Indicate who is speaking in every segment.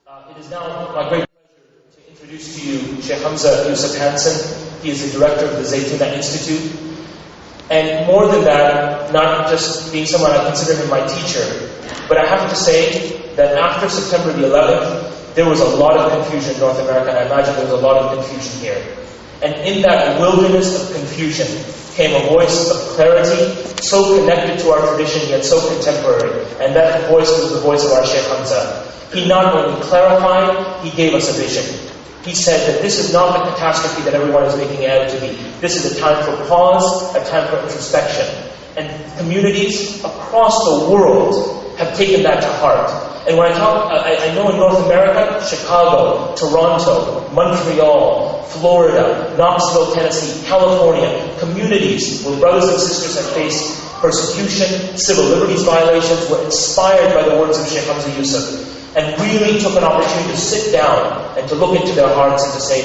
Speaker 1: It is now my great pleasure to introduce to you Shaykh Hamza Yusuf. He is the director of the Zaytuna Institute. And more than that, not just being someone I consider him my teacher, but I have to say that after September the 11th, there was a lot of confusion in North America, and I imagine there was a lot of confusion here. And in that wilderness of confusion came a voice of clarity, so connected to our tradition, yet so contemporary. And that voice was the voice of our Shaykh Hamza. He not only clarified, he gave us a vision. He said that this is not the catastrophe that everyone is making it out to be. This is a time for pause, a time for introspection. And communities across the world have taken that to heart. And when I talk, I know in North America, Chicago, Toronto, Montreal, Florida, Knoxville, Tennessee, California, communities where brothers and sisters have faced persecution, civil liberties violations, were inspired by the words of Shaykh Hamza Yusuf, and really took an opportunity to sit down and to look into their hearts and to say,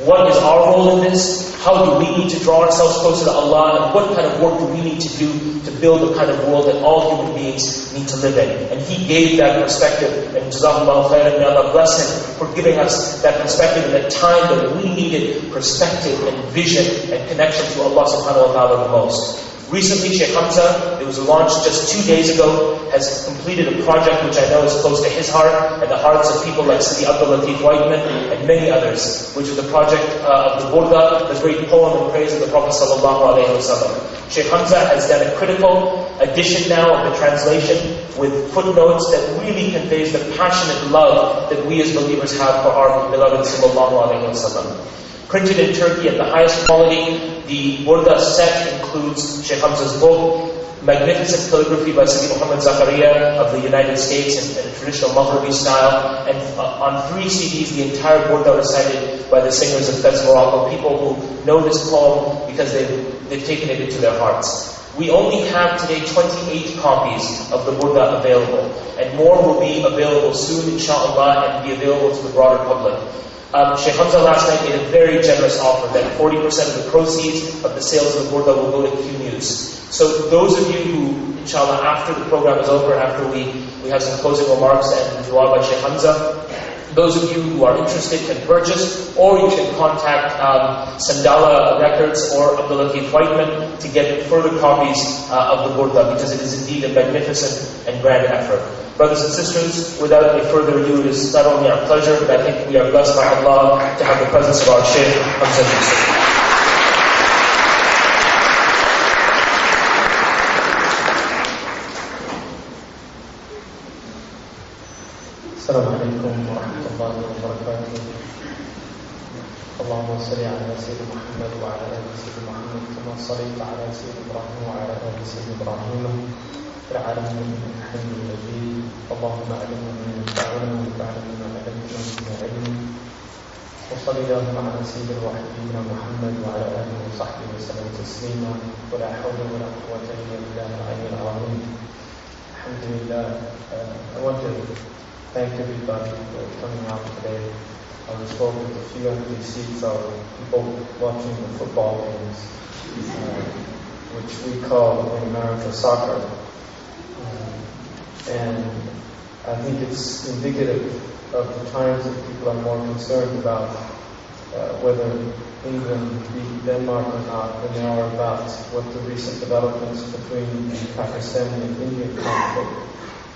Speaker 1: what is our role in this? How do we need to draw ourselves closer to Allah? And what kind of work do we need to do to build the kind of world that all human beings need to live in? And he gave that perspective. And Jazakallahu khairan, may Allah bless him for giving us that perspective in a time that we needed perspective and vision and connection to Allah subhanahu wa ta'ala the most. Recently, Shaykh Hamza, it was launched just 2 days ago, has completed a project which I know is close to his heart and the hearts of people like Sidi Abdul Latif Whiteman and many others, which was the project of the Burda, the great poem in praise of the Prophet sallallahu alaihi wasallam. Shaykh Hamza has done a critical edition now of the translation with footnotes that really conveys the passionate love that we as believers have for our beloved sallallahu alaihi wasallam. Printed in Turkey at the highest quality, the Burda set includes Shaykh Hamza's book, magnificent calligraphy by Sidi Muhammad Zakaria of the United States in a traditional Maghribi style, and on 3 CDs the entire Burda recited by the singers of Fez, Morocco, people who know this poem because they've taken it into their hearts. We only have today 28 copies of the Burda available, and more will be available soon, inshallah, and be available to the broader public. Shaykh Hamza last night made a very generous offer that 40% of the proceeds of the sales of the Burda will go to Q News. So those of you who, inshallah, after the program is over, after we have some closing remarks and dua by Shaykh Hamza, those of you who are interested can purchase, or you can contact Sandala Records or Abdul Latif Whiteman to get further copies of the Burda, because it is indeed a magnificent and grand effort. Brothers and sisters, without any further ado, it is not only our pleasure, but I think we are blessed by Allah to have the presence of our Shaykh Hamza Yusuf.
Speaker 2: Assalamu alaikum wa rahmatullahi wa barakatuh. Allahumma salli ala Sayyidina Muhammad wa ala ali Sayyidina Muhammad kama sallaita ala Sayyidina Ibrahim wa ala ali Sayyidina Ibrahim fil alamin innaka Hamidum Majid. Allahumma allimna ma yanfa'una wanfa'na bima 'allamtana wa ilmin. Wa sallallahu ala Sayyidina wa habibina Muhammad wa ala alihi wa sahbihi wa sallam taslima. Wa la hawla wa la quwwata illa billahi al-'aliyyil 'azim. Alhamdulillah. I want to thank everybody for coming out today. I was told that a few empty seats are people watching the football games, which we call in America soccer. And I think it's indicative of the times that people are more concerned about whether England beat Denmark or not than they are about what the recent developments between the Pakistani and Indian conflict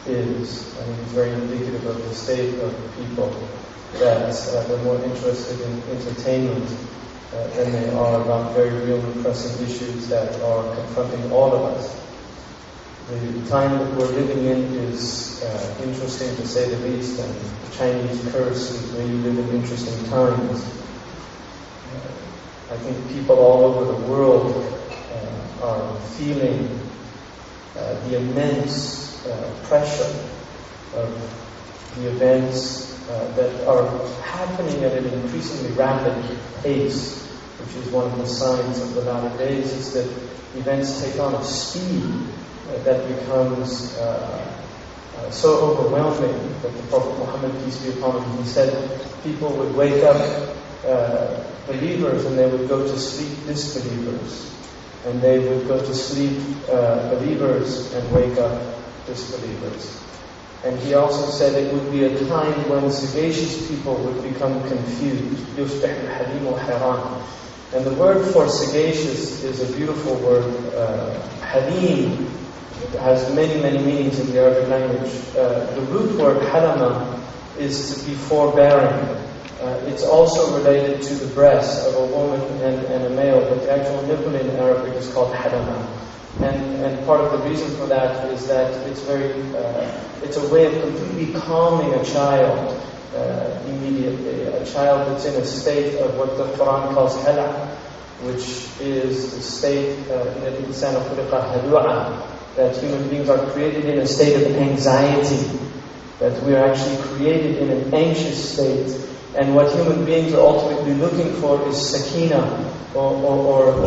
Speaker 2: is. I think it's very indicative of the state of people that they're more interested in entertainment than they are about very real and pressing issues that are confronting all of us. The time that we're living in is interesting to say the least, and the Chinese curse is when you live in interesting times. I think people all over the world are feeling the immense pressure of the events that are happening at an increasingly rapid pace, which is one of the signs of the latter days, is that events take on a speed that becomes so overwhelming that the Prophet Muhammad, peace be upon him, he said people would wake up believers and they would go to sleep disbelievers, and they would go to sleep believers and wake up disbelievers. And he also said it would be a time when sagacious people would become confused. يُصْبِحُ الْحَلِيمُ حَيْرَانًا. And the word for sagacious is a beautiful word. Halim has many, many meanings in the Arabic language. The root word halama is to be forbearing. It's also related to the breast of a woman and a male, but the actual nipple in Arabic is called halama. And part of the reason for that is that it's a way of completely calming a child immediately. A child that's in a state of what the Quran calls hala, which is the state that human beings are created in a state of anxiety, that we are actually created in an anxious state. And what human beings are ultimately looking for is sakina, or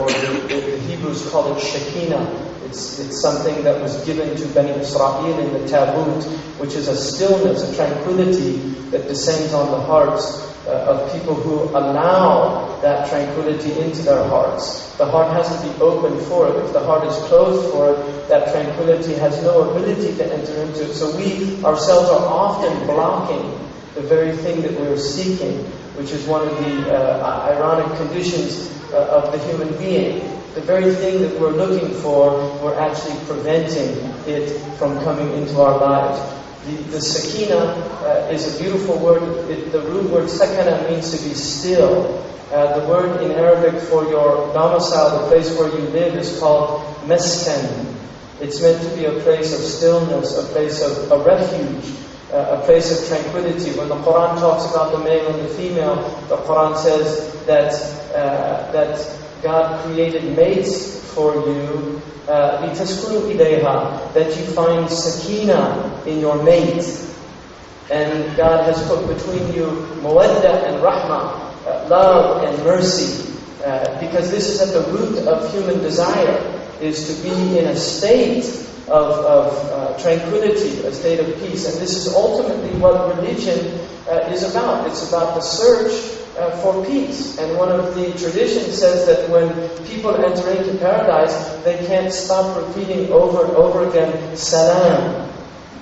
Speaker 2: the Hebrews call it shakina. It's something that was given to Bani Israel in the Tabut, which is a stillness, a tranquility that descends on the hearts of people who allow that tranquility into their hearts. The heart has to be open for it. If the heart is closed for it, that tranquility has no ability to enter into it. So we ourselves are often blocking the very thing that we're seeking, which is one of the ironic conditions of the human being. The very thing that we're looking for, we're actually preventing it from coming into our lives. The sakina is a beautiful word. The root word sakana means to be still. The word in Arabic for your domicile, the place where you live, is called meskan. It's meant to be a place of stillness, a place of a refuge, a place of tranquility. When the Quran talks about the male and the female, the Quran says that God created mates for you, لِتَسْكُنُوا إِلَيْهَا, that you find sakina in your mate. And God has put between you mawadda and rahmah, love and mercy, because this is at the root of human desire, is to be in a state of tranquility, a state of peace. And this is ultimately what religion is about. It's about the search for peace. And one of the traditions says that when people enter into paradise, they can't stop repeating over and over again, salam.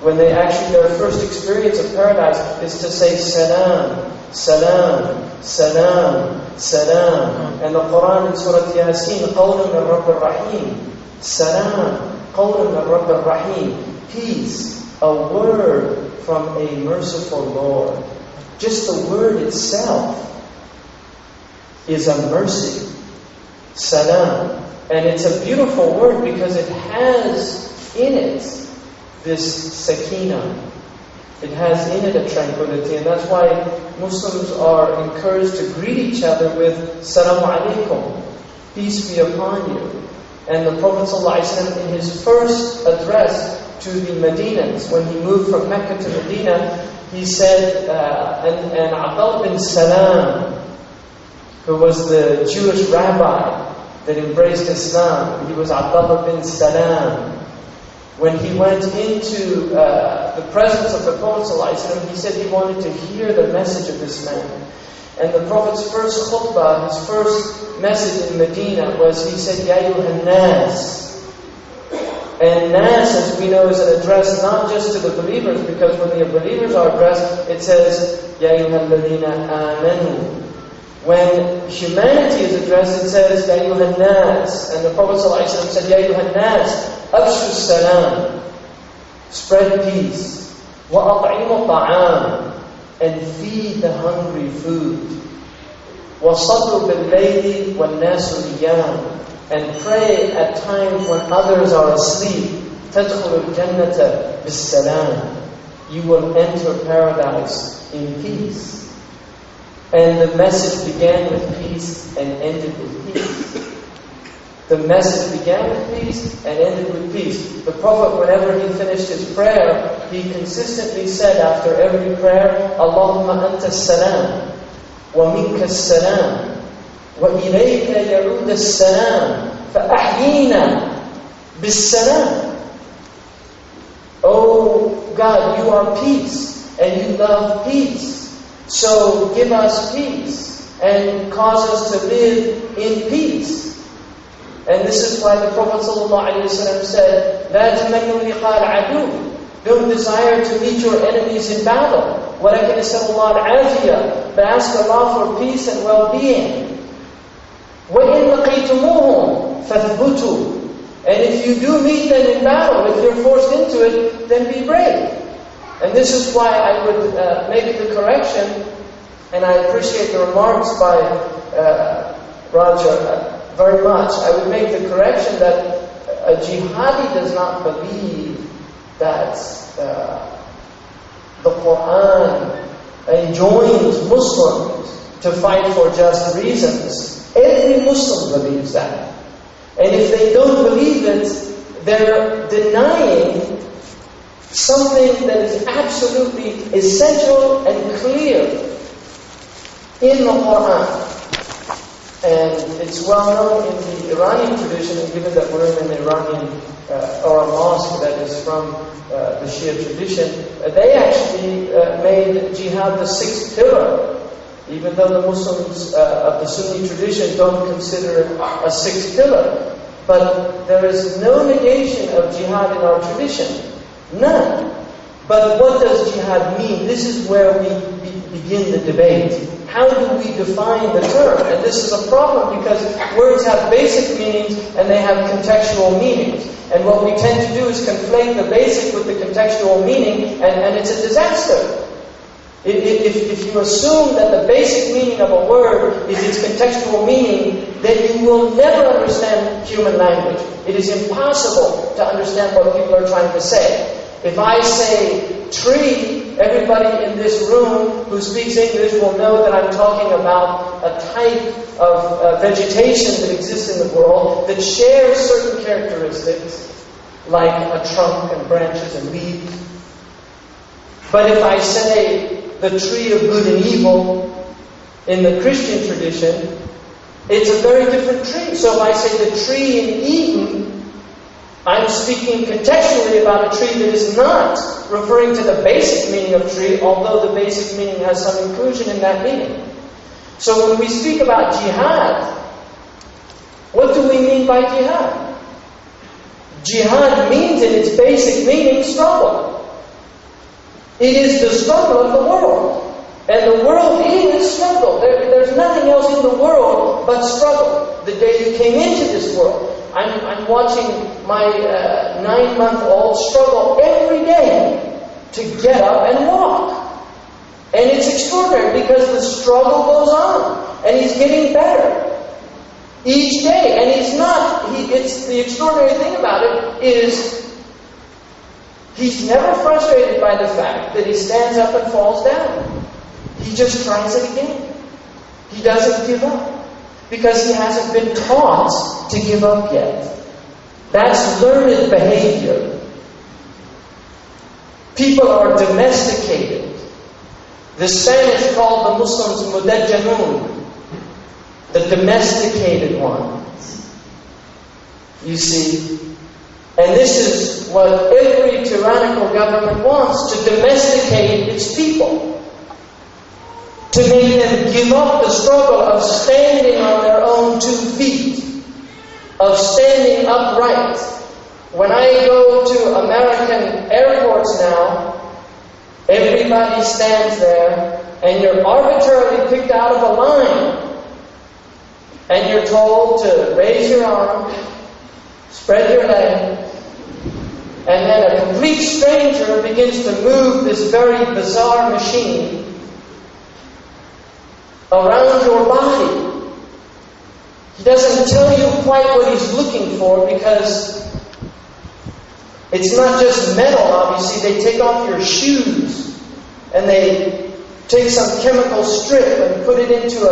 Speaker 2: When they actually, their first experience of paradise is to say salam, salam, salam, salam. And the Quran in Surah Yasin, قَوْلٌ مِّن رَبِّ الرَّحِيمِ, salam, قَوْلٌ مِّن رَبِّ الرَّحِيمِ, peace, a word from a merciful Lord. Just the word itself is a mercy. Salam. And it's a beautiful word because it has in it this sakina. It has in it a tranquility. And that's why Muslims are encouraged to greet each other with Salamu Alaikum, peace be upon you. And the Prophet ﷺ, in his first address to the Medinas, when he moved from Mecca to Medina, he said, and Abdullah bin Salam, who was the Jewish rabbi that embraced Islam, he was Abdullah bin Salam. When he went into the presence of the Prophet ﷺ, he said he wanted to hear the message of this man. And the Prophet's first khutbah, his first message in Medina was, he said, Ya ayyuhan nas. And nas, as we know, is an address not just to the believers, because when the believers are addressed, it says, Ya ayyuhal ladhina amanu. When humanity is addressed, it says, Ya ayyuhan nas. And the Prophet ﷺ said, Ya ayyuhan nas, afshu salam, spread peace, wa at'imu ta'am, and feed the hungry food, wa sallu bil-layli wan-nasu niyam, and pray at times when others are asleep. تَدْخُلُ الْجَنَّةَ بِالسَّلَامِ, you will enter paradise in peace. And the message began with peace and ended with peace. The message began with peace and ended with peace. The Prophet, whenever he finished his prayer, he consistently said after every prayer, Allahumma anta as-salam, wa minka as-salam, وَإِلَيْكَ يَعُودَ السَّلَامِ فَأَحْيِينَا بِالسَّلَامِ. Oh God, you are peace, and you love peace. So give us peace, and cause us to live in peace. And this is why the Prophet ﷺ said, لَا تَمَنُّوا لِقَاءَ الْعَدُوِّ
Speaker 3: Don't desire to meet your enemies in battle. وَلَكِنْ اسْأَلُوا اللَّهَ الْعَافِيَةَ. But ask Allah for peace and well-being. وَإِنْ لَقِيتُمُوهُمْ فَاثْبُتُوا. And if you do meet them in battle, if you're forced into it, then be brave. And this is why I would make the correction, and I appreciate the remarks by Raja very much. I would make the correction that a jihadi does not believe that the Quran enjoins Muslims to fight for just reasons. Every Muslim believes that. And if they don't believe it, they're denying something that is absolutely essential and clear in the Quran. And it's well known in the Iranian tradition, and given that we're in an Iranian or a mosque that is from the Shia tradition, they actually made jihad the sixth pillar. Even though the Muslims of the Sunni tradition don't consider it a sixth pillar. But there is no negation of jihad in our tradition. None. But what does jihad mean? This is where we begin the debate. How do we define the term? And this is a problem because words have basic meanings and they have contextual meanings. And what we tend to do is conflate the basic with the contextual meaning, and it's a disaster. If you assume that the basic meaning of a word is its contextual meaning, then you will never understand human language. It is impossible to understand what people are trying to say. If I say tree, everybody in this room who speaks English will know that I'm talking about a type of vegetation that exists in the world that shares certain characteristics, like a trunk and branches and leaves. But if I say the tree of good and evil in the Christian tradition, it's a very different tree. So if I say the tree in Eden, I'm speaking contextually about a tree that is not referring to the basic meaning of tree, although the basic meaning has some inclusion in that meaning. So when we speak about jihad, what do we mean by jihad? Jihad means in its basic meaning struggle. It is the struggle of the world. And the world is struggle. There's nothing else in the world but struggle. The day you came into this world, I'm watching my 9-month-old struggle every day to get up and walk. And it's extraordinary because the struggle goes on. And he's getting better each day. And it's the extraordinary thing about it is he's never frustrated by the fact that he stands up and falls down. He just tries it again. He doesn't give up. Because he hasn't been taught to give up yet. That's learned behavior. People are domesticated. The Spanish called the Muslims mudajjanun, the domesticated ones. You see? And this is what every tyrannical government wants, to domesticate its people. To make them give up the struggle of standing on their own 2 feet, of standing upright. When I go to American airports now, everybody stands there, and you're arbitrarily picked out of a line. And you're told to raise your arm, spread your leg, and then a complete stranger begins to move this very bizarre machine around your body. He doesn't tell you quite what he's looking for because it's not just metal, obviously. They take off your shoes and they take some chemical strip and put it into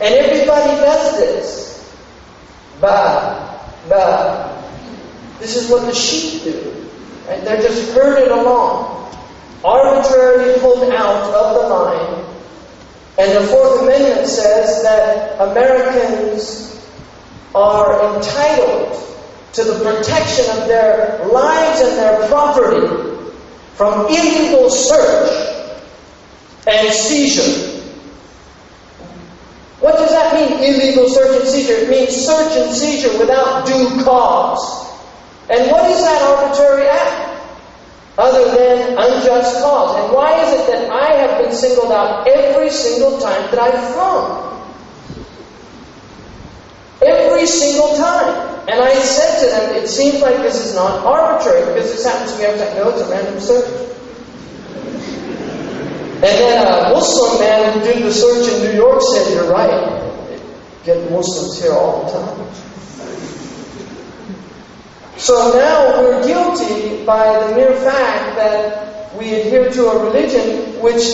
Speaker 3: and everybody does this. Bah, bah. This is what the sheep do. Right? They're just herded along, arbitrarily pulled out of the line. And the Fourth Amendment says that Americans are entitled to the protection of their lives and their property from illegal search and seizure. What does that mean, illegal search and seizure? It means search and seizure without due cause. And what is that arbitrary act? other than unjust cause. And why is it that I have been singled out every single time that I've flown? Every single time. And I said to them, it seems like this is not arbitrary, because this happens to me every time. No, it's a random search. And then a Muslim man who did the search in New York said, you're right. Get Muslims here all the time. So now we're guilty by the mere fact that we adhere to a religion which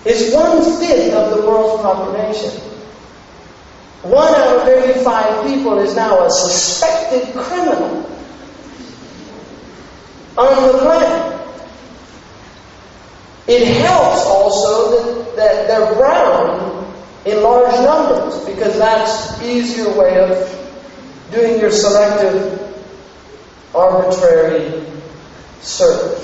Speaker 3: is 1/5 of the world's population. 1 out of every 5 people is now a suspected criminal on the planet. It helps also that they're brown in large numbers, because that's an easier way of doing your selective, arbitrary search.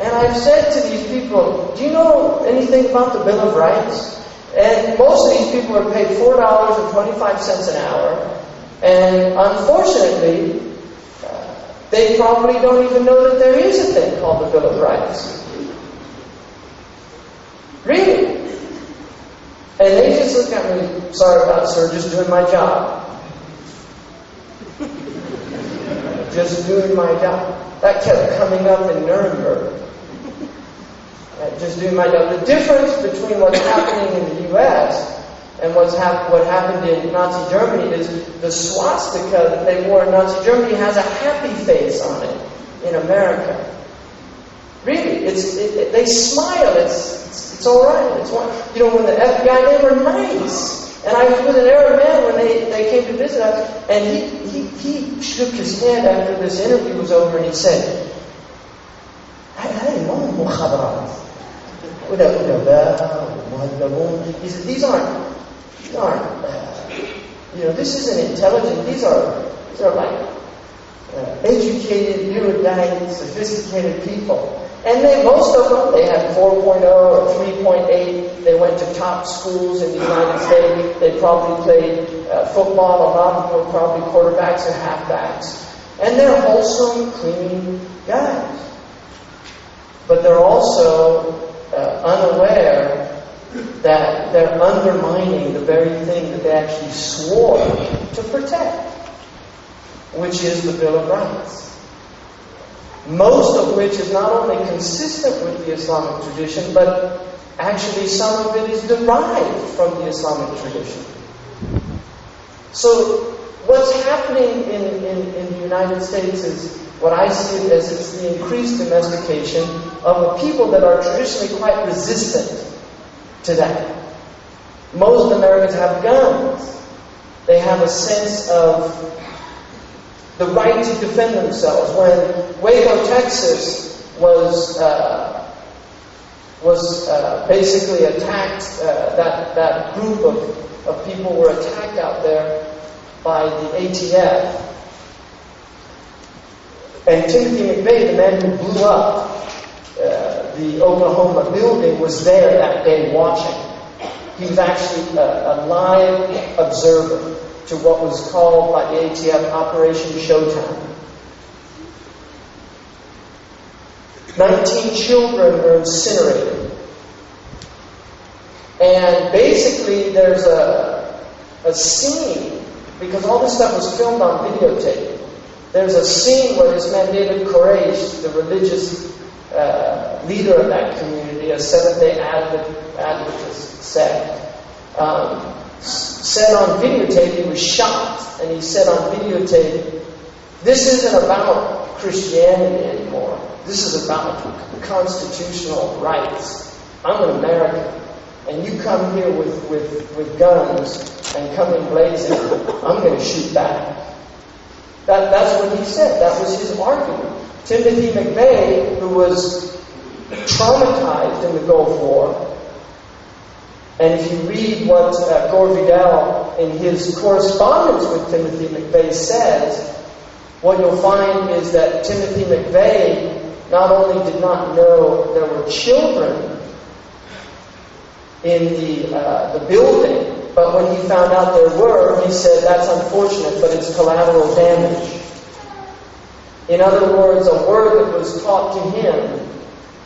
Speaker 3: And I've said to these people, do you know anything about the Bill of Rights? And most of these people are paid $4.25 an hour. And unfortunately, they probably don't even know that there is a thing called the Bill of Rights. Really? And they just look at me, sorry about it, sir, just doing my job. Just doing my job. That kept coming up in Nuremberg. Just doing my job. The difference between what's happening in the U.S. and what happened in Nazi Germany is the swastika that they wore in Nazi Germany has a happy face on it in America. Really, they smile. It's all right. It's one. You know, when the FBI, they were nice. And I was with an Arab man when they came to visit us, and he shook his head after this interview was over, and he said, he said, these aren't, this isn't intelligent. These are like educated, erudite, sophisticated people. And most of them, they had 4.0 or 3.8. They went to top schools in the United States. They probably played football. A lot of them were probably quarterbacks or halfbacks. And they're wholesome, clean guys. But they're also unaware that they're undermining the very thing that they actually swore to protect, which is the Bill of Rights. Most of which is not only consistent with the Islamic tradition, but actually some of it is derived from the Islamic tradition. So what's happening in the United States is what I see it as it's the increased domestication of a people that are traditionally quite resistant to that. Most Americans have guns. They have a sense of the right to defend themselves. When Waco, Texas was basically attacked, that group of people were attacked out there by the ATF. And Timothy McVeigh, the man who blew up the Oklahoma building, was there that day watching. He was actually a live observer to what was called by the ATF Operation Showtime. 19 children were incinerated. And basically there's a scene, because all this stuff was filmed on videotape. There's a scene where this man David Koresh, the religious leader of that community, a Seventh-day Adventist sect, said on videotape, he was shocked, and he said on videotape, this isn't about Christianity anymore. This is about constitutional rights. I'm an American, and you come here with guns and come in blazing, I'm going to shoot back. That's what he said. That was his argument. Timothy McVeigh, who was traumatized in the Gulf War, and if you read what Gore Vidal in his correspondence with Timothy McVeigh says, what you'll find is that Timothy McVeigh not only did not know there were children in the building, but when he found out there were, he said, that's unfortunate, but it's collateral damage. In other words, a word that was taught to him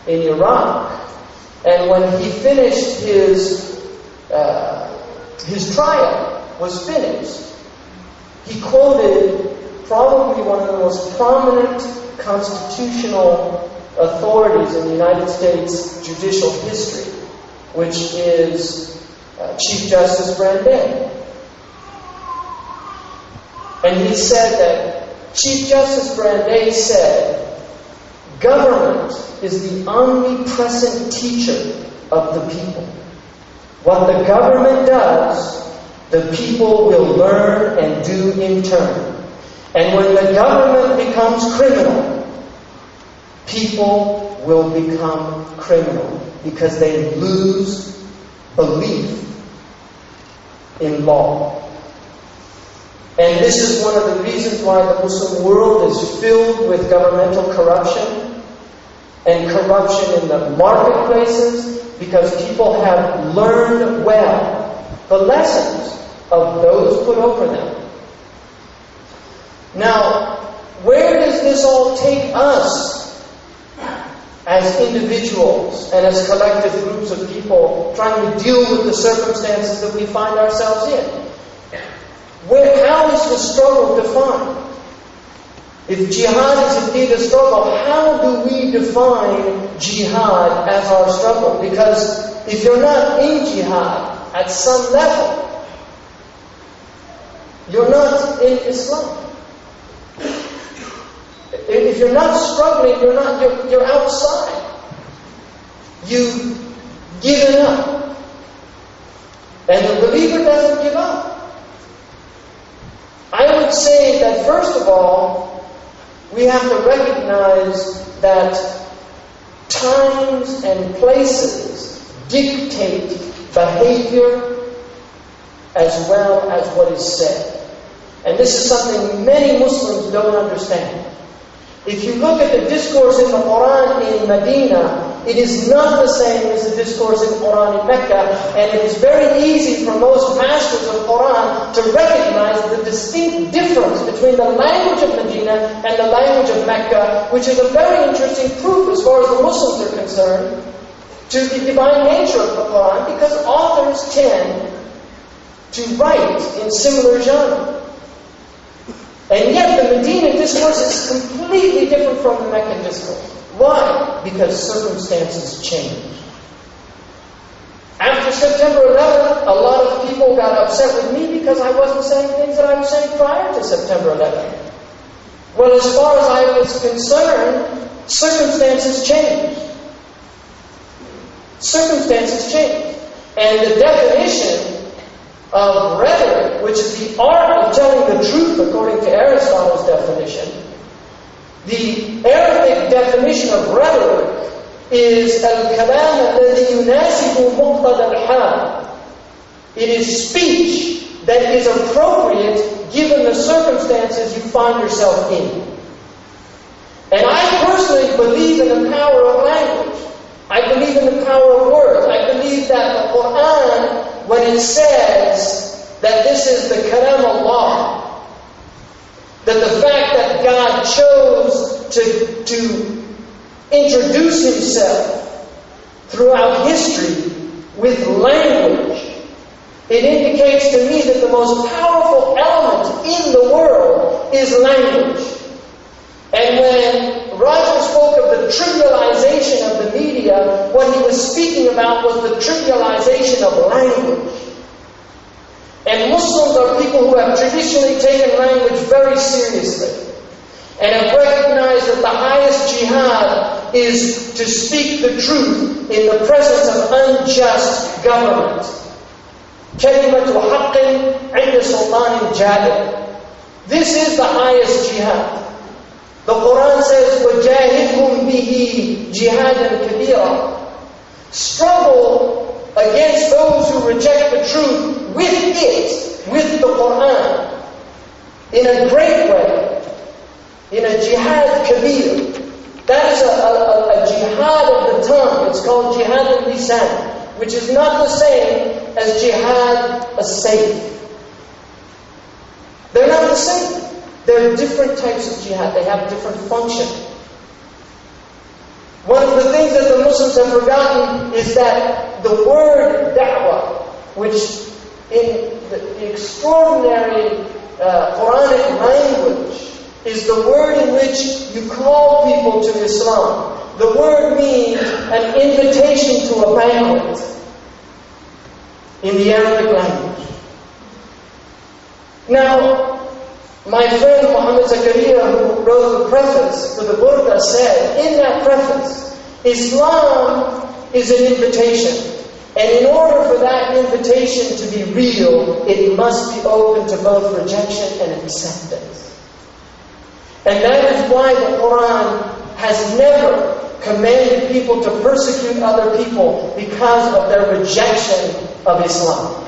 Speaker 3: in Iraq. And when he finished his trial was finished, he quoted probably one of the most prominent constitutional authorities in the United States judicial history, which is Chief Justice Brandeis. And he said that Chief Justice Brandeis said, "Government is the omnipresent teacher of the people. What the government does, the people will learn and do in turn. And when the government becomes criminal, people will become criminal because they lose belief in law." And this is one of the reasons why the Muslim world is filled with governmental corruption and corruption in the marketplaces, because people have learned well the lessons of those put over them. Now, where does this all take us as individuals and as collective groups of people trying to deal with the circumstances that we find ourselves in? How is the struggle defined? If jihad is indeed a struggle, how do we define jihad as our struggle? Because if you're not in jihad at some level, you're not in Islam. If you're not struggling, you're outside. You've given up. And the believer doesn't give up. I would say that first of all, we have to recognize that times and places dictate behavior as well as what is said. And this is something many Muslims don't understand. If you look at the discourse in the Quran in Medina, it is not the same as the discourse in Quran in Mecca, and it is very easy for most masters of Quran to recognize the distinct difference between the language of Medina and the language of Mecca, which is a very interesting proof as far as the Muslims are concerned to the divine nature of the Quran, because authors tend to write in similar genre. And yet the Medina discourse is completely different from the Meccan discourse. Why? Because circumstances change. After September 11th, a lot of people got upset with me because I wasn't saying things that I was saying prior to September 11th. Well, as far as I was concerned, circumstances changed. Circumstances changed. And the definition of rhetoric, which is the art of telling the truth according to Aristotle's definition, the Arabic definition of rhetoric is al-kalam alladhi yunasibu muqtada al-hal. It is speech that is appropriate given the circumstances you find yourself in. And I personally believe in the power of language. I believe in the power of words. I believe that the Quran, when it says that this is the kalam Allah, that the fact that God chose to introduce Himself throughout history with language, it indicates to me that the most powerful element in the world is language. And when Roger spoke of the trivialization of the media, what he was speaking about was the trivialization of language. And Muslims are people who have traditionally taken language very seriously and have recognized that the highest jihad is to speak the truth in the presence of unjust government. كَلِمَةُ حَقٍّ عِنْدَ سُلْطَانٍ جَائِرٍ. This is the highest jihad. The Quran says, وَجَاهِدْهُمْ بِهِ جِهَادًا كَبِيرًا. Struggle against those who reject the truth with it, with the Quran, in a great way, in a jihad kabir. That is a jihad of the tongue. It's called jihad al-lisan, which is not the same as jihad as-sayf. They're not the same. There are different types of jihad. They have different function. One of the things that the Muslims have forgotten is that the word da'wah, which in the extraordinary Quranic language is the word in which you call people to Islam. The word means an invitation to a banquet in the Arabic language. Now, my friend Muhammad Zakaria, who wrote the preface to the Burqa, said in that preface, Islam is an invitation. And in order for that invitation to be real, it must be open to both rejection and acceptance. And that is why the Quran has never commanded people to persecute other people because of their rejection of Islam.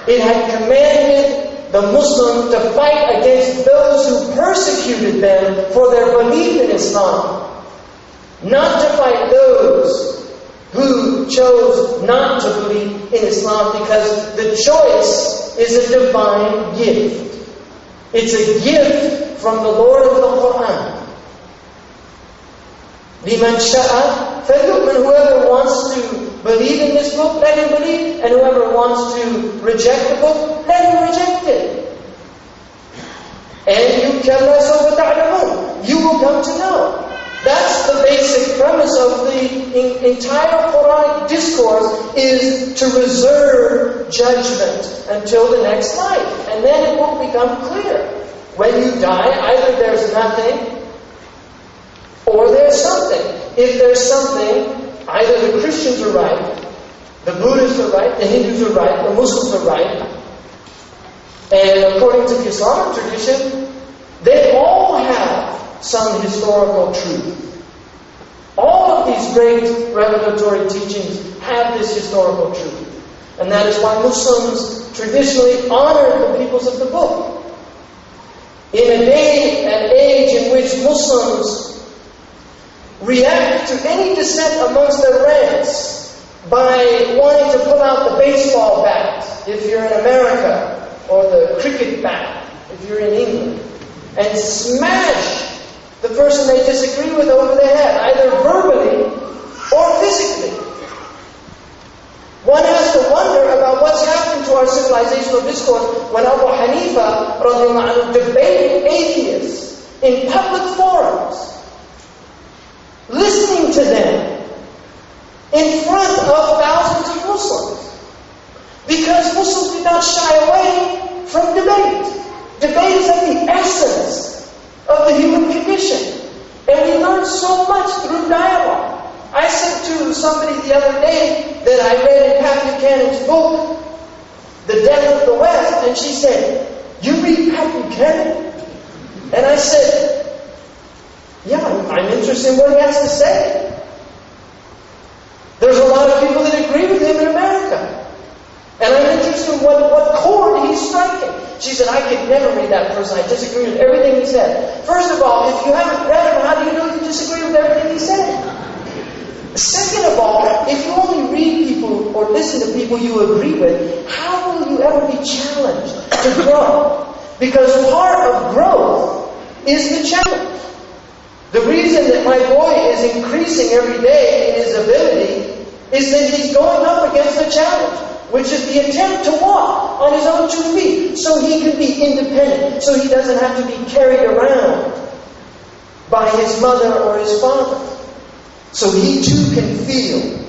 Speaker 3: It had commanded the Muslim to fight against those who persecuted them for their belief in Islam, not to fight those who chose not to believe in Islam, because the choice is a divine gift. It's a gift from the Lord of the Quran. لِمَنْ شَاءَ فَلْيُؤْمِنْ. Whoever wants to believe in this book, let him believe. And whoever wants to reject the book, let him reject it. And you كَلَّا سَوْفَ تَعْلَمُونَ. You will come to know. That's the basic premise of the entire Quranic discourse, is to reserve judgment until the next life. And then it will become clear. When you die, either there's nothing or there's something. If there's something, either the Christians are right, the Buddhists are right, the Hindus are right, the Muslims are right. And according to the Islamic tradition, they all have some historical truth. All of these great revelatory teachings have this historical truth. And that is why Muslims traditionally honor the peoples of the book. In a day and age in which Muslims react to any dissent amongst their ranks by wanting to pull out the baseball bat if you're in America, or the cricket bat if you're in England, and smash the person they disagree with over the head, either verbally or physically. One has to wonder about what's happened to our civilizational discourse when Abu Hanifa radiallahu anhu debated atheists in public forums, listening to them in front of thousands of Muslims. Because Muslims did not shy away from debate. Debate is at the essence of the human condition. And we learn so much through dialogue. I said to somebody the other day that I read in Pat Buchanan's book, The Death of the West, and she said, "You read Pat Buchanan?" And I said, "Yeah, I'm interested in what he has to say." There's a lot of people that agree with him in America. And I'm interested in what chord he's striking. She said, "I could never read that person. I disagree with everything he said." First of all, if you haven't read him, how do you know you disagree with everything he said? Second of all, if you only read people or listen to people you agree with, how will you ever be challenged to grow? Because part of growth is the challenge. The reason that my boy is increasing every day in his ability is that he's going up against a challenge, which is the attempt to walk on his own 2 feet so he can be independent, so he doesn't have to be carried around by his mother or his father. So he too can feel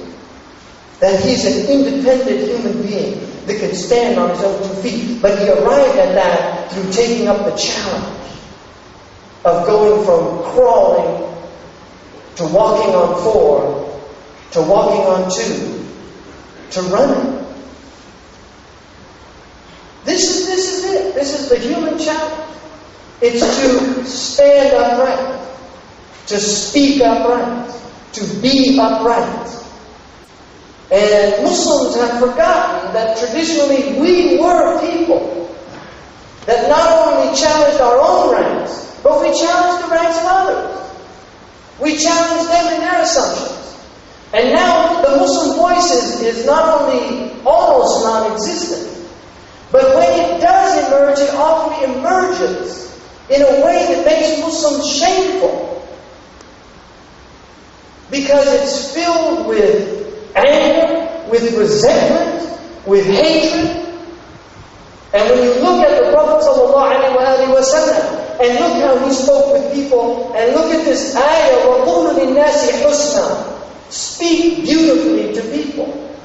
Speaker 3: that he's an independent human being that can stand on his own 2 feet. But he arrived at that through taking up the challenge of going from crawling to walking on 4 to walking on 2 to running. This is it. This is the human challenge. It's to stand upright, to speak upright, to be upright. And Muslims have forgotten that traditionally we were people that not only challenged our own ranks, but we challenged the ranks of others. We challenged them in their assumptions. And now the Muslim voice is not only almost non-existent, But when it does emerge, it often emerges in a way that makes Muslims shameful. Because it's filled with anger, with resentment, with hatred. And when you look at the Prophet ﷺ and look how he spoke with people, and look at this ayah, وَقُولُ لِلنَّاسِ حُسْنًا, speak beautifully to people.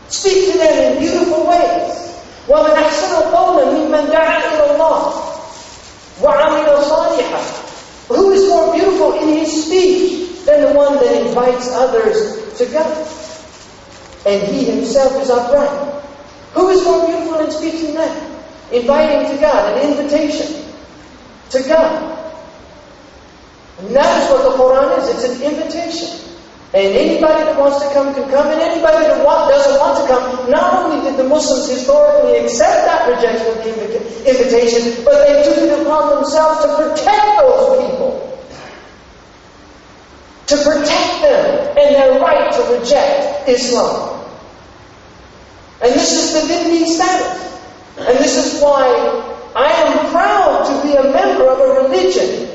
Speaker 3: Speak to them in beautiful ways. وَمَنْ أَحْسَنُ قَوْلًا مِمَّنْ دَعَا إِلَى اللَّهِ وَعَمِلَ صَالِحًا. Who is more beautiful in his speech than the one that invites others to God? And he himself is upright. Who is more beautiful in speech than that? Inviting to God, an invitation to God. And that is what the Quran is. It's an invitation. And anybody that wants to come can come, and anybody that doesn't want to come. Not only did the Muslims historically accept that rejection of the invitation, but they took it upon themselves to protect those people. To protect them and their right to reject Islam. And this is the dhimmi status. And this is why I am proud to be a member of a religion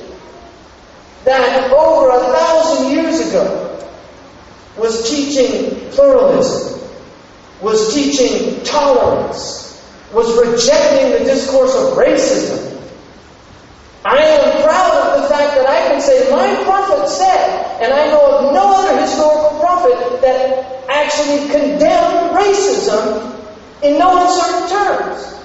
Speaker 3: that over 1,000 years ago was teaching pluralism, was teaching tolerance, was rejecting the discourse of racism. I am proud of the fact that I can say my prophet said, and I know of no other historical prophet that actually condemned racism in no uncertain terms.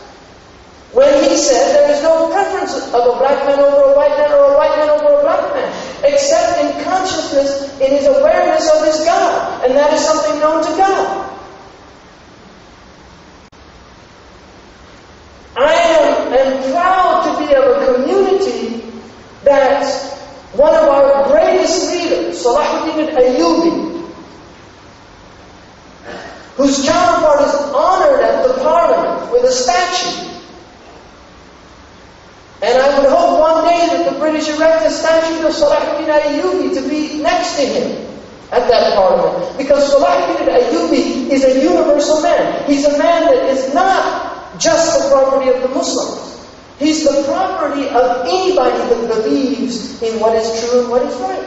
Speaker 3: When he said there is no preference of a black man over a white man or a white man over a black man, except in consciousness, in his awareness of his God. And that is something known to God. I am proud to be of a community that one of our greatest leaders, Salahuddin al-Ayyubi, whose counterpart is honored at the parliament with a statue. And I would hope one day that the British erect a statue of Salahuddin al-Ayyubi to be next to him at that parliament. Because Salahuddin al-Ayyubi is a universal man. He's a man that is not just the property of the Muslims. He's the property of anybody that believes in what is true and what is right.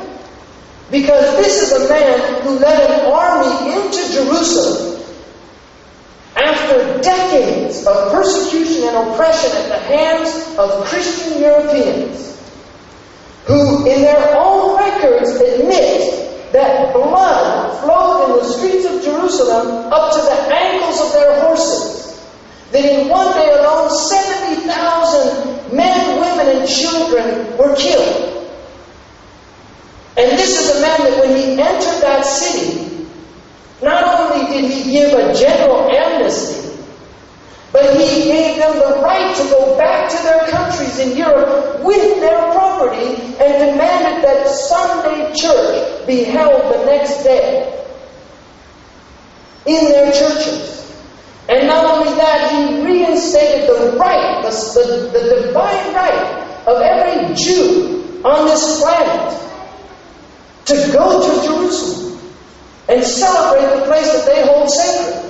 Speaker 3: Because this is a man who led an army into Jerusalem after decades of persecution and oppression at the hands of Christian Europeans, who in their own records admit that blood flowed in the streets of Jerusalem up to the ankles of their horses. That in one day alone, 70,000 men, women, and children were killed. And this is a man that when he entered that city, not only did he give a general amnesty, but he gave them the right to go back to their countries in Europe with their property and demanded that Sunday church be held the next day in their churches. And not only that, he reinstated the right, the divine right of every Jew on this planet to go to Jerusalem and celebrate the place that they hold sacred.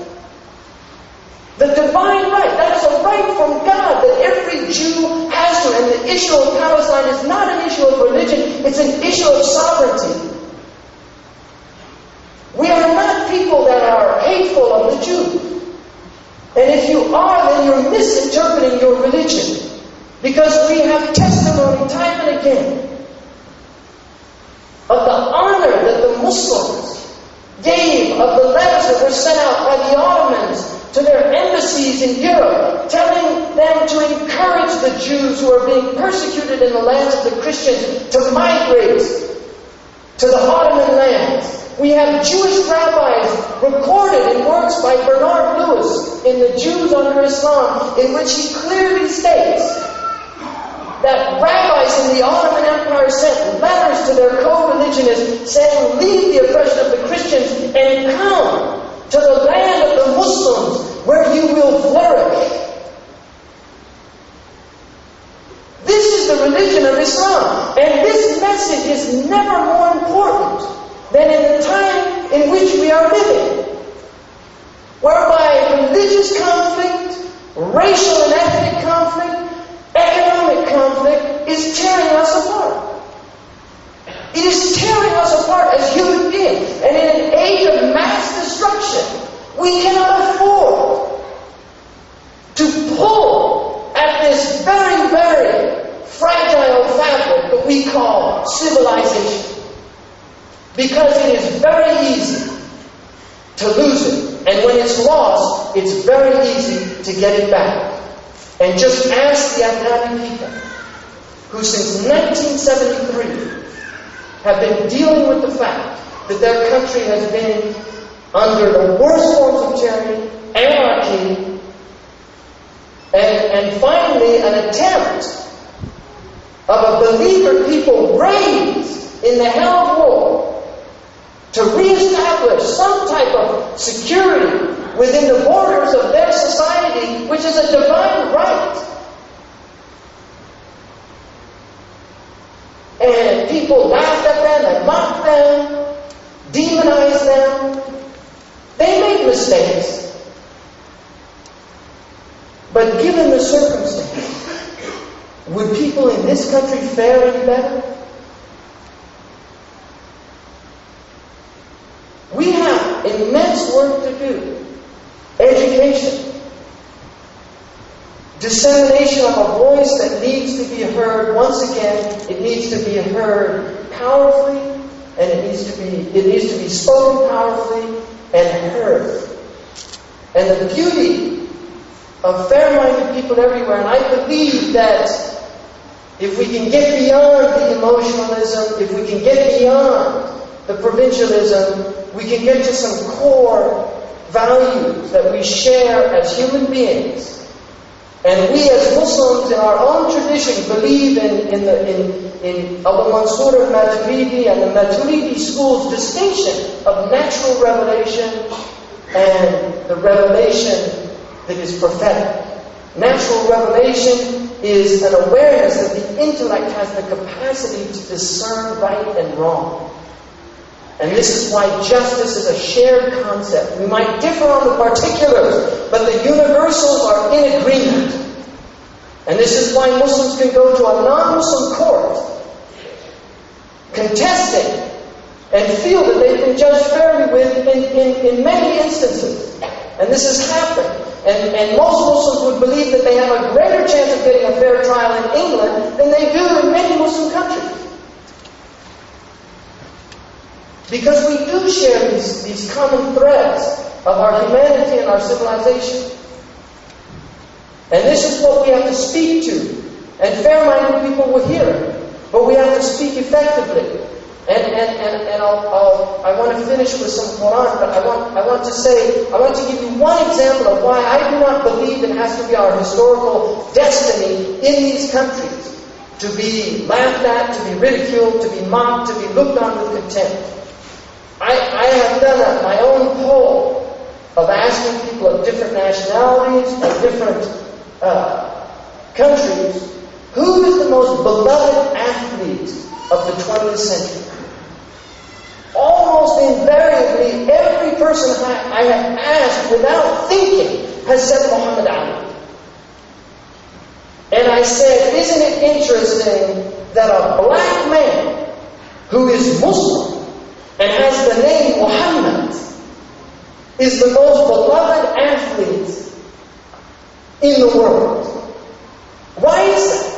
Speaker 3: The divine right, that is a right from God that every Jew has to. And the issue of Palestine is not an issue of religion, it's an issue of sovereignty. We are not people that are hateful of the Jews. And if you are, then you're misinterpreting your religion. Because we have testimony time and again of the honor that the Muslims gave of the letters that were sent out by the Ottomans to their embassies in Europe, telling them to encourage the Jews who are being persecuted in the lands of the Christians to migrate to the Ottoman lands. We have Jewish rabbis recorded in works by Bernard Lewis in The Jews Under Islam, in which he clearly states that rabbis in the Ottoman Empire sent letters to their co-religionists saying, leave the oppression of the Christians and come to the land of the Muslims where you will flourish. This is the religion of Islam. And this message is never more important than in the time in which we are living, whereby religious conflict, racial very easy to lose it. And when it's lost, it's very easy to get it back. And just ask the Afghani people, who since 1973 have been dealing with the fact that their country has been under the worst forms of tyranny, anarchy, and finally an attempt of a beleaguered people raised in the hell of war to reestablish some type of security within the borders of their society, which is a divine right. And people laughed at them and mocked them, demonized them. They made mistakes. But given the circumstances, would people in this country fare any better? We have immense work to do. Education. Dissemination of a voice that needs to be heard. Once again, it needs to be heard powerfully, and it needs to be spoken powerfully and heard. And the beauty of fair-minded people everywhere, and I believe that if we can get beyond the emotionalism, if we can get beyond the provincialism, we can get to some core values that we share as human beings. And we as Muslims in our own tradition believe in Abu Mansur al-Maturidi and the Maturidi school's distinction of natural revelation and the revelation that is prophetic. Natural revelation is an awareness that the intellect has the capacity to discern right and wrong. And this is why justice is a shared concept. We might differ on the particulars, but the universals are in agreement. And this is why Muslims can go to a non-Muslim court, contesting, and feel that they've been judged fairly in many instances. And this has happened. And most Muslims would believe that they have a greater chance of getting a fair trial in England than they do in many Muslim countries. Because we do share these common threads of our humanity and our civilization. And this is what we have to speak to. And fair-minded people will hear it. But we have to speak effectively. And I want to finish with some Quran, but I want to give you one example of why I do not believe it has to be our historical destiny in these countries to be laughed at, to be ridiculed, to be mocked, to be looked on with contempt. I have done my own poll of asking people of different nationalities, of different countries, who is the most beloved athlete of the 20th century? Almost invariably, every person I have asked without thinking has said Muhammad Ali. And I said, isn't it interesting that a black man who is Muslim and has the name Muhammad is the most beloved athlete in the world? Why is that?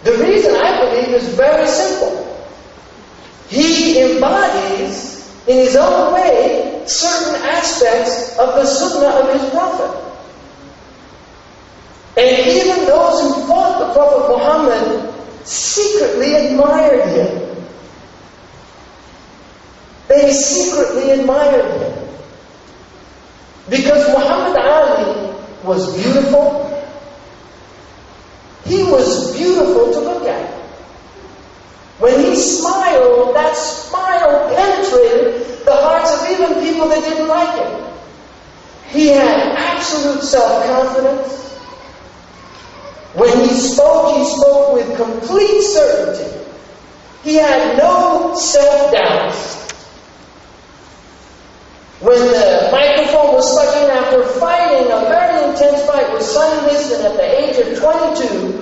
Speaker 3: The reason I believe is very simple. He embodies, in his own way, certain aspects of the sunnah of his Prophet. And even those who fought the Prophet Muhammad secretly admired him. They secretly admired him. Because Muhammad Ali was beautiful. He was beautiful to look at. When he smiled, that smile penetrated the hearts of even people that didn't like him. He had absolute self-confidence. When he spoke with complete certainty. He had no self-doubt. When the microphone was stuck in after fighting a very intense fight with Sonny Liston at the age of 22,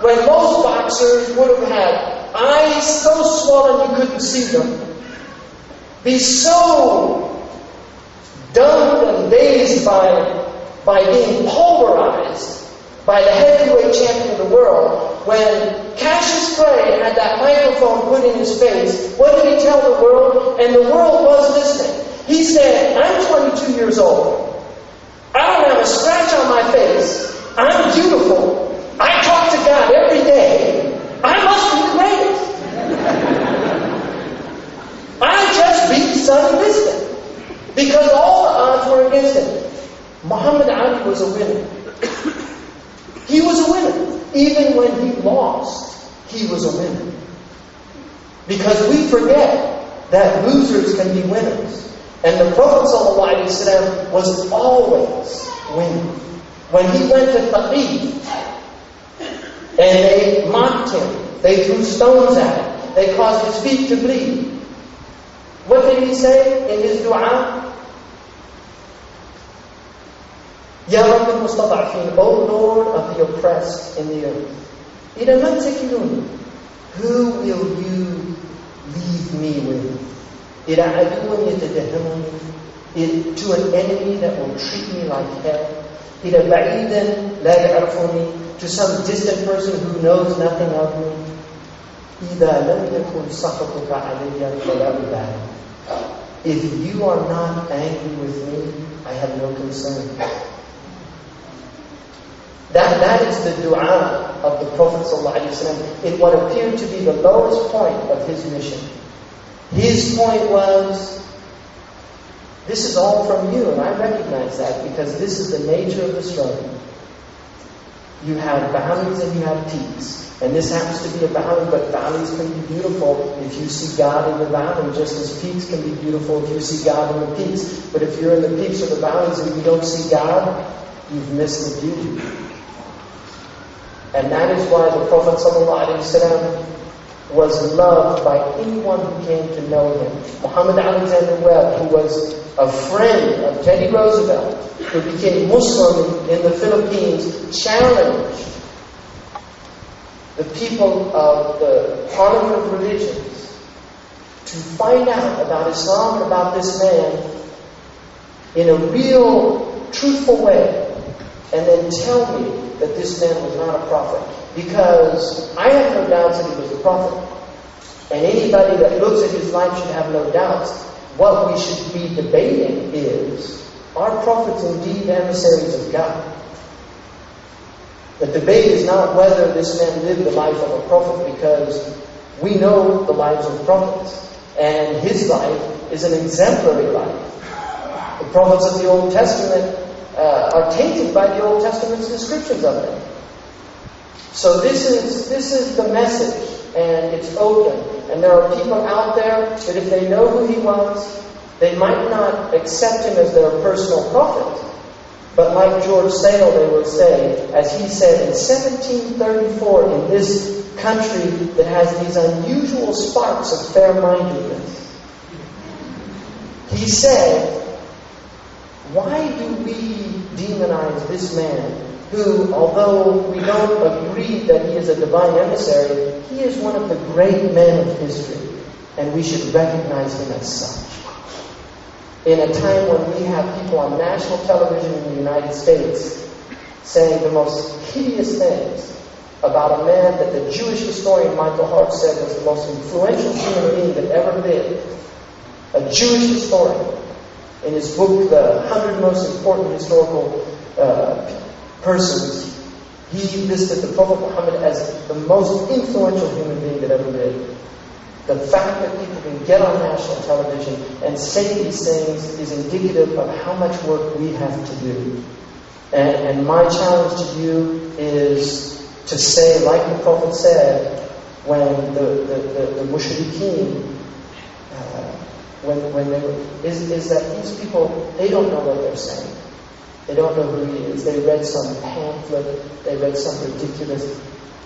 Speaker 3: when most boxers would have had eyes so swollen you couldn't see them, be so dumbed and dazed by being pulverized by the heavyweight champion of the world, when Cassius Clay had that microphone put in his face, what did he tell the world? And the world was listening. He said, I'm 22 years old. I don't have a scratch on my face. I'm beautiful. I talk to God every day. I must be the greatest. I just beat Sonny Liston. Because all the odds were against him. Muhammad Ali was a winner. He was a winner. Even when he lost, he was a winner. Because we forget that losers can be winners. And the Prophet ﷺ was always winning. When he went to Taqif, and they mocked him, they threw stones at him, they caused his feet to bleed. What did he say in his dua? Ya Rabb al-Mustada'afin, O Lord of the oppressed in the earth. Ila man takilun, who will you leave me with? Ila aduwan yatadahhamuni, to an enemy that will treat me like hell. Ila ba'idan la ya'rafuni, to some distant person who knows nothing of me. إِذَا لَمْ يَكُنْ سَخَطُكَ عَلَيَّ فَلَا أُبَالِي. If you are not angry with me, I have no concern. That is the dua of the Prophet ﷺ in what appeared to be the lowest point of his mission. His point was, this is all from you, and I recognize that because this is the nature of the struggle. You have valleys and you have peaks. And this happens to be a valley, but valleys can be beautiful if you see God in the valley, just as peaks can be beautiful if you see God in the peaks. But if you're in the peaks or the valleys and you don't see God, you've missed the beauty. And that is why the Prophet ﷺ was loved by anyone who came to know him. Muhammad Alexander Webb, who was a friend of Teddy Roosevelt, who became Muslim in the Philippines, challenged the people of the Parliament of Religions to find out about Islam and about this man in a real, truthful way, and then tell me that this man was not a prophet. Because I have no doubts that he was a prophet. And anybody that looks at his life should have no doubts. What we should be debating is, are prophets indeed emissaries of God? The debate is not whether this man lived the life of a prophet, because we know the lives of prophets. And his life is an exemplary life. The prophets of the Old Testament are tainted by the Old Testament's descriptions of them. So this is the message, and it's open. And there are people out there that if they know who he was, they might not accept him as their personal prophet. But like George Sale, they will say, as he said in 1734, in this country that has these unusual sparks of fair-mindedness, he said, why do we demonize this man who, although we don't agree that he is a divine emissary, he is one of the great men of history, and we should recognize him as such. In a time when we have people on national television in the United States saying the most hideous things about a man that the Jewish historian Michael Hart said was the most influential human being that ever lived, a Jewish historian, in his book, The 100 Most Important Historical Persons, he listed the Prophet Muhammad as the most influential human being that ever lived. The fact that people can get on national television and say these things is indicative of how much work we have to do. And my challenge to you is to say, like the Prophet said, when the mushrikeen, when they were, is that these people, they don't know what they're saying. They don't know who he is. They read some pamphlet, they read some ridiculous.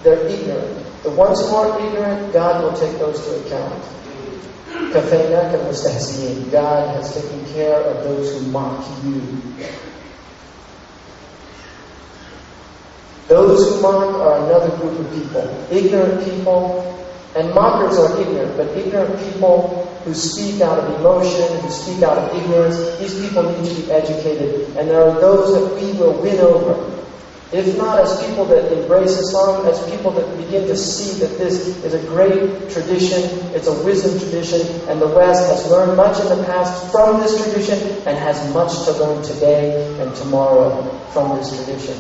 Speaker 3: They're ignorant. The ones who are ignorant, God will take those to account. كَفَيْنَاكَ الْمُسْتَهْزِئِينَ. God has taken care of those who mock you. Those who mock are another group of people. Ignorant people, and mockers are ignorant, but ignorant people who speak out of emotion, who speak out of ignorance, these people need to be educated. And there are those that we will win over If not as people that embrace Islam, as people that begin to see that this is a great tradition, it's a wisdom tradition, and the West has learned much in the past from this tradition and has much to learn today and tomorrow from this tradition.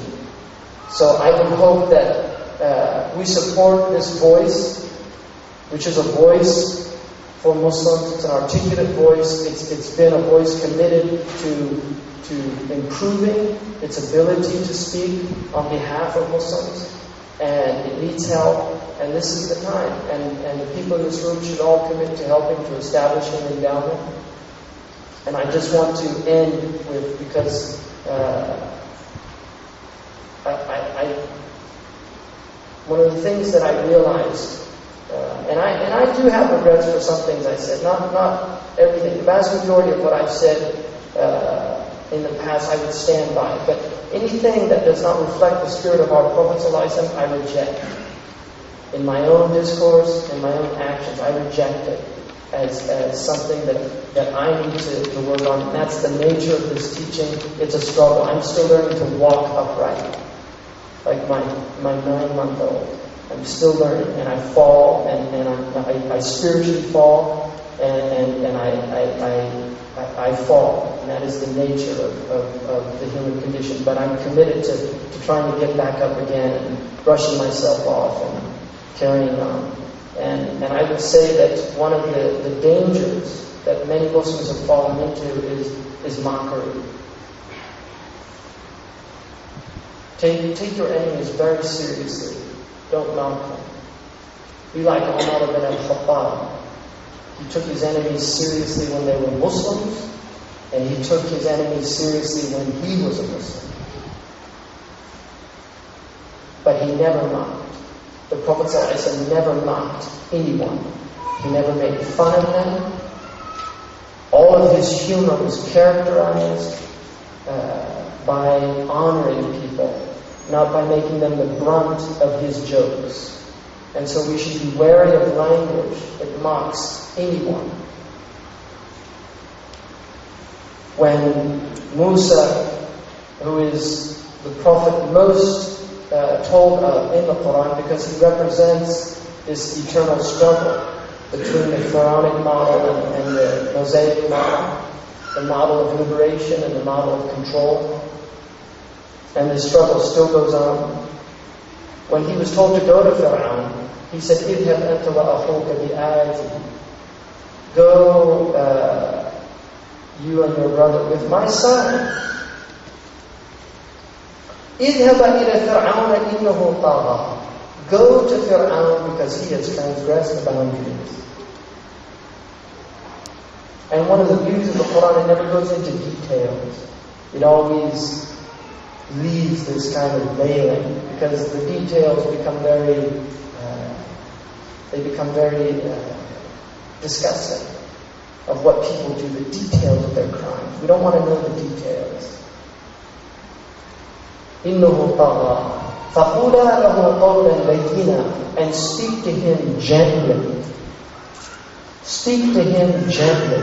Speaker 3: So I would hope that we support this voice, which is a voice for Muslims. It's an articulate voice. It's been a voice committed to improving its ability to speak on behalf of Muslims, and it needs help, and this is the time, and the people in this room should all commit to helping to establish an endowment. And I just want to end with, because one of the things that I realized, and I do have regrets for some things I said, not everything. The vast majority of what I've said in the past I would stand by, but anything that does not reflect the spirit of our Prophet ﷺ, I reject. In my own discourse, in my own actions, I reject it as something that I need to work on. And that's the nature of this teaching. It's a struggle. I'm still learning to walk upright, like my 9-month-old. I'm still learning, and I fall, and I spiritually fall, and I fall. And that is the nature of the human condition. But I'm committed to trying to get back up again and brushing myself off and carrying on. And I would say that one of the dangers that many Muslims have fallen into is mockery. Take your enemies very seriously. Don't mock them. Be like Umar ibn al-Khattab. He took his enemies seriously when they were Muslims, and he took his enemies seriously when he was a Muslim. But he never mocked. The Prophet ﷺ never mocked anyone. He never made fun of them. All of his humor was characterized by honoring people, not by making them the brunt of his jokes. And so we should be wary of language that mocks anyone. When Musa, who is the prophet most told of in the Quran, because he represents this eternal struggle between the Pharaonic model and the Mosaic model, the model of liberation and the model of control. And the struggle still goes on. When he was told to go to Pharaoh, he said, "Idhab anta wa akhuka bi'ayati." Go, you and your brother, with my son. "Idhab ila Fir'auna innahu tagha." Go to Fir'aun because he has transgressed the boundaries. And one of the beauties of the Quran, it never goes into details. It always leaves this kind of veiling, because the details become very disgusting of what people do, the details of their crimes. We don't want to know the details. إِنَّهُ طَغَى فَقُولَا لَهُ قَوْلًا لَيِّنًا. And speak to him gently. Speak to him gently.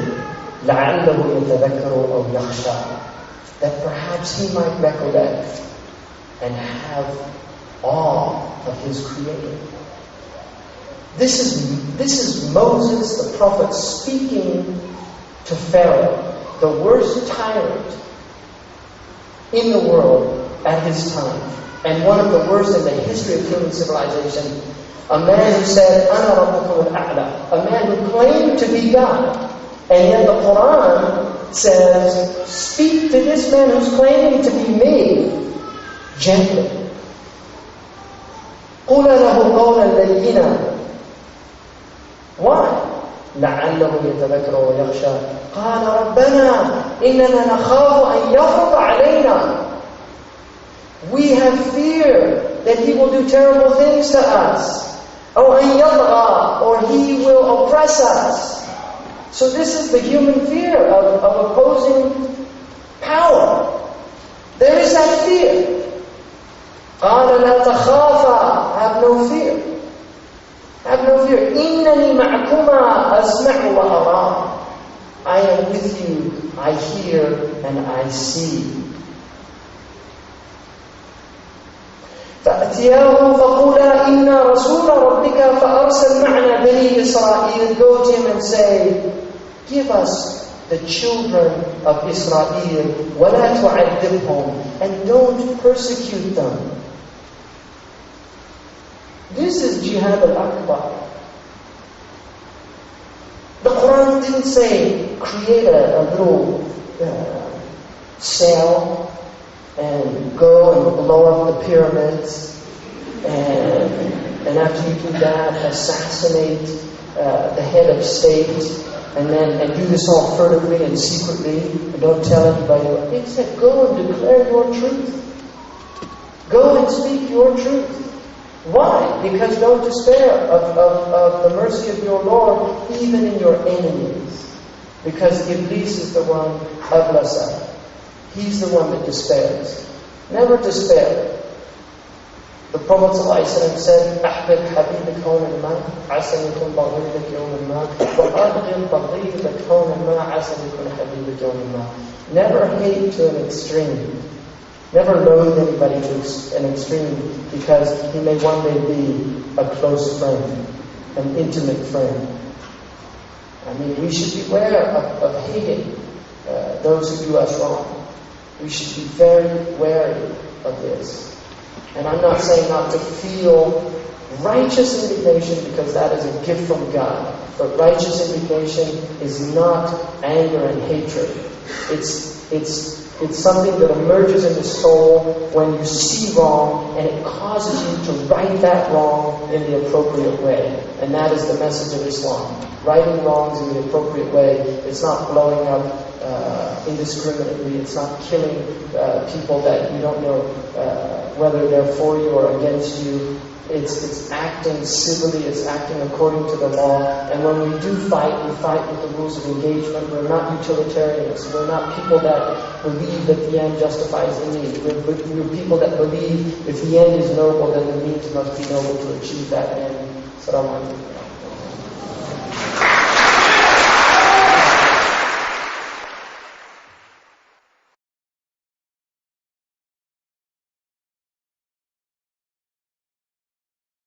Speaker 3: لَعَلَّهُ يَتَذَكَّرُ أَوْ يَخْشَى. That perhaps he might recollect and have awe of his Creator. This is Moses, the prophet, speaking to Pharaoh, the worst tyrant in the world at his time, and one of the worst in the history of human civilization. A man who said, "Ana rabbukum al-a'la," a man who claimed to be God, and yet the Quran says, "Speak to this man who's claiming to be me gently." قُولَ لَهُ قَوْلًا لَيِّنًا. Why? لَعَلَّهُ يَتَذَكَّرُ وَيَخْشَى. قَالَ رَبَّنَا إِنَّنَا نَخَافُ أَن يَفْرُطَ عَلَيْنَا. We have fear that he will do terrible things to us. أَوْ أَن يَطْغَى, or he will oppress us. So this is the human fear of opposing power. There is that fear. قَالَ لَا تَخَافَا. Have no fear. Have no fear. إِنَّنِي مَعَكُمَا أَسْمَعُ وَأَرَى. I am with you. I hear and I see. فأتياه فقولا إنا رسول ربك فأرسل معنا بني إسرائيل. Go to him and say, give us the children of Israel, ولا تعذبهم, and don't persecute them. This is Jihad al-Akbar. The Quran didn't say create a little sail and go and blow up the pyramids, and after you do that, assassinate the head of state, and do this all furtively and secretly, and don't tell anybody. It said, go and declare your truth. Go and speak your truth. Why? Because don't despair of the mercy of your Lord, even in your enemies. Because Iblis is the one, ablasa. He's the one that despairs. Never despair. The Prophet ﷺ said, أحبب حبيبك هون ما عسى يكون بغيضك يوم ما وأبغض بغيضك هون ما عسى يكون حبيبك يوم ما. Never hate to an extreme. Never loathe anybody to an extreme, because he may one day be a close friend, an intimate friend. I mean, we should beware of hating those who do us wrong. We should be very wary of this. And I'm not saying not to feel righteous indignation, because that is a gift from God. But righteous indignation is not anger and hatred. It's something that emerges in the soul when you see wrong, and it causes you to right that wrong in the appropriate way. And that is the message of Islam. Righting wrongs in the appropriate way. It's not blowing up indiscriminately. It's not killing people that you don't know whether they're for you or against you. It's acting civilly, it's acting according to the law. And when we do fight, we fight with the rules of engagement. We're not utilitarians. We're not people that believe that the end justifies the means. We're people that believe if the end is noble, then the means must be noble to achieve that end. Assalamu alaikum.